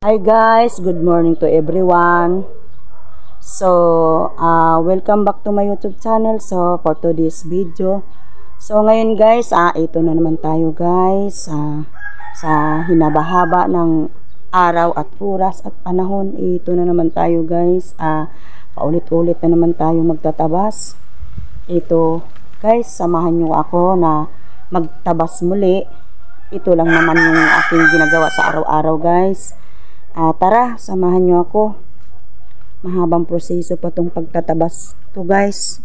Hi guys, good morning to everyone. So, welcome back to my YouTube channel. So, for today's video. So, ngayon guys, ito na naman tayo guys. Sa hinabahaba ng araw at oras at panahon, ito na naman tayo guys. Paulit-ulit na naman tayo magtatabas. Ito guys, samahan nyo ako na magtabas muli. Ito lang naman yung aking ginagawa sa araw-araw guys. Tara, samahan nyo ako. Mahabang proseso pa tong pagtatabas to guys.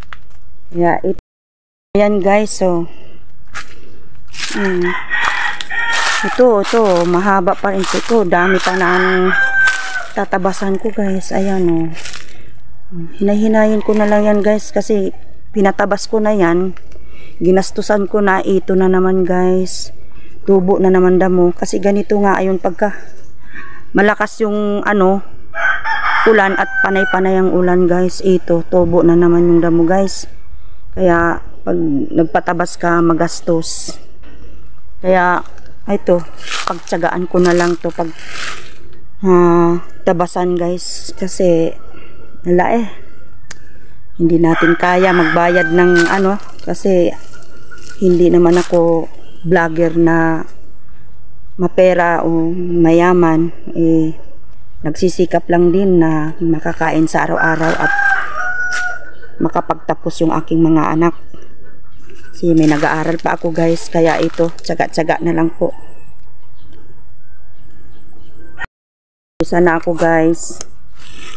Ayan guys, so ito, mahaba pa rin ito. Dami pa na tatabasan ko guys. Ayan hinahinayin ko na lang yan guys, kasi pinatabas ko na yan. Ginastusan ko na. Ito na naman guys, tubo na naman damo. Kasi ganito nga ayun, pagka malakas yung ulan at panay-panay ang ulan guys, ito tubo na naman yung damo guys. Kaya pag nagpatabas ka, magastos. Kaya ito, pagtsagaan ko na lang to pag tabasan guys, kasi hindi natin kaya magbayad ng kasi hindi naman ako vlogger na mapera o mayaman. Nagsisikap lang din na makakain sa araw-araw at makapagtapos yung aking mga anak. Kasi may nag-aaral pa ako guys, kaya ito, tsaga-tsaga na lang po. Isa na ako guys,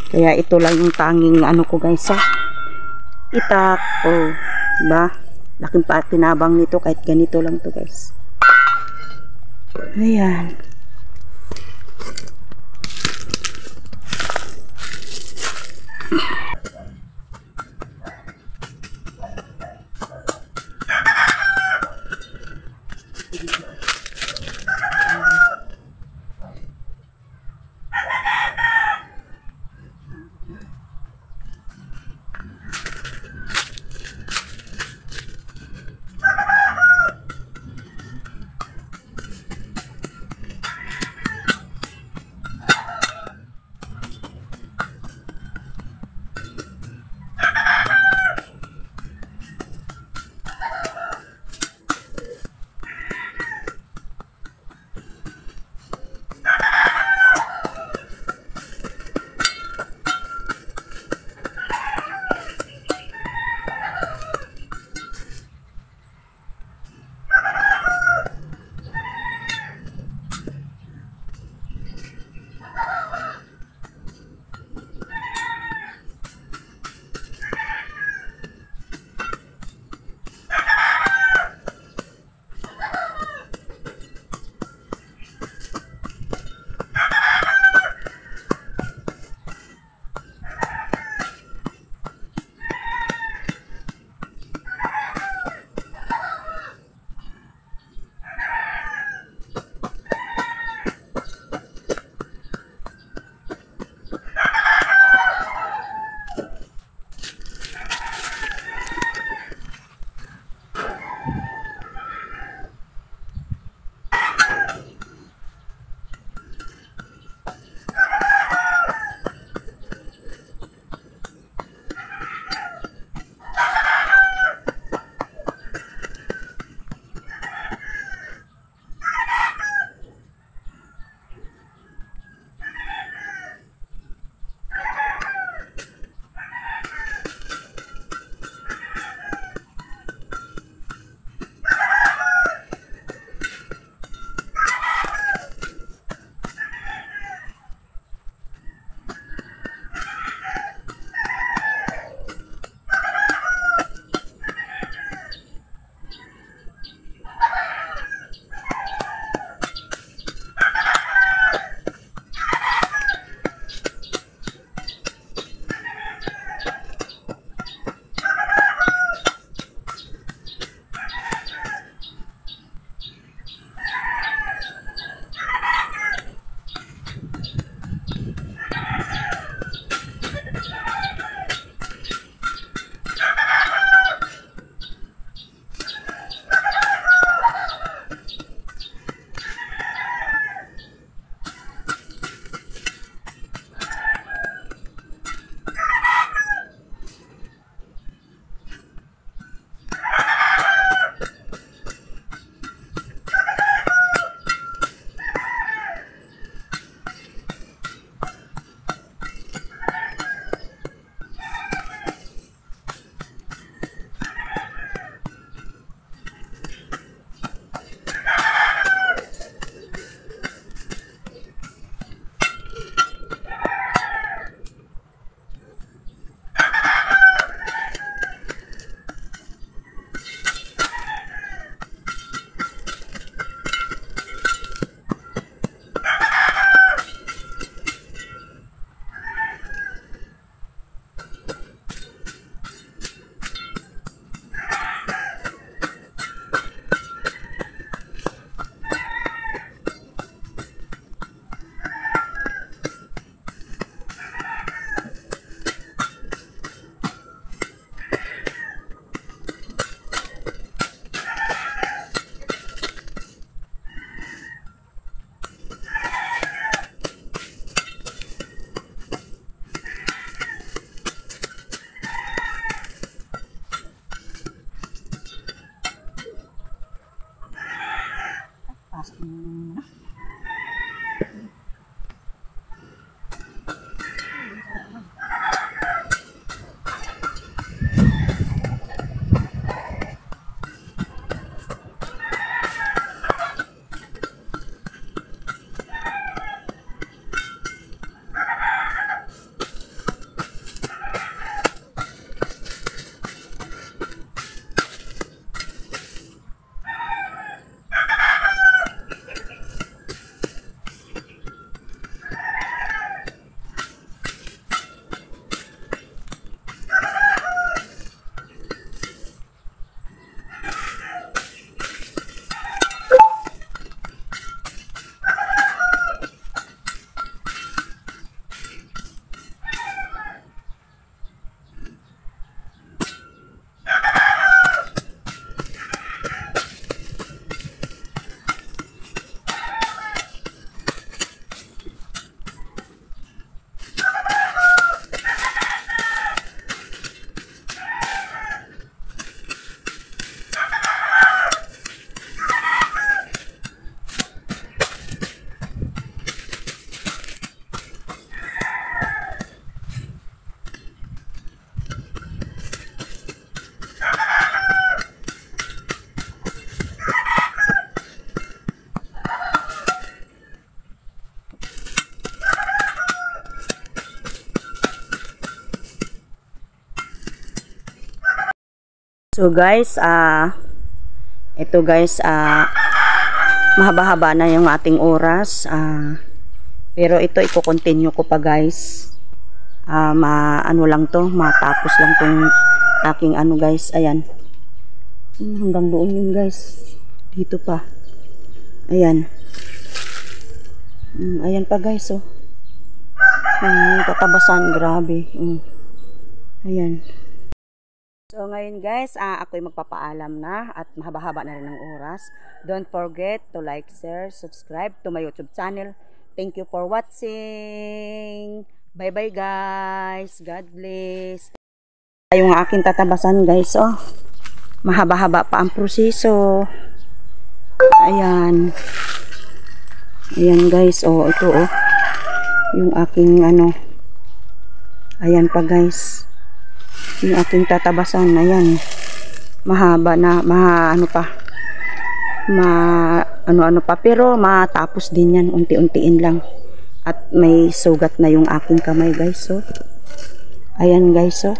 kaya ito lang yung tanging ko guys, itak. Diba? Laking patinabang nito kahit ganito lang to guys. Ayan. So guys, ito guys, mahaba-haba na yung ating oras. Pero ito i-continue ko pa guys. Ano lang to, matapos lang tong aking ano guys. Ayan. Hanggang doon yun guys. Dito pa. Ayan. Ayan pa guys, oh. Tatabasan, grabe. Ayan. So ngayon guys, ako'y magpapaalam na at mahaba-haba na rin ng oras. Don't forget to like, share, subscribe to my YouTube channel. Thank you for watching. Bye-bye guys. God bless. Yung aking tatabasan guys, oh. Mahaba-haba pa ang proseso. Ayan. Ayan guys, oh. Ito, oh. Yung aking ano. Ayan pa guys. Yung aking tatabasan, ayan. Mahaba na, ano pa. Ano pa, pero matapos din yan, unti-untiin lang. At may sugat na yung aking kamay guys, so. Ayan guys, so.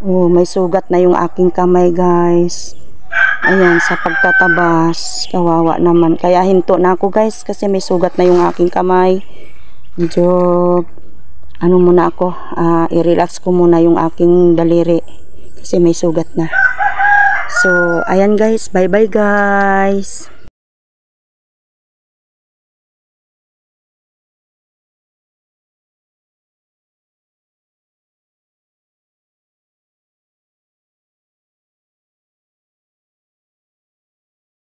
Oh, may sugat na yung aking kamay guys. Ayan, sa pagtatabas, kawawa naman. Kaya hinto na ako guys, kasi may sugat na yung aking kamay. Medyo ano muna ako, i-relax ko muna yung aking daliri kasi may sugat na. So, ayan guys, bye bye guys.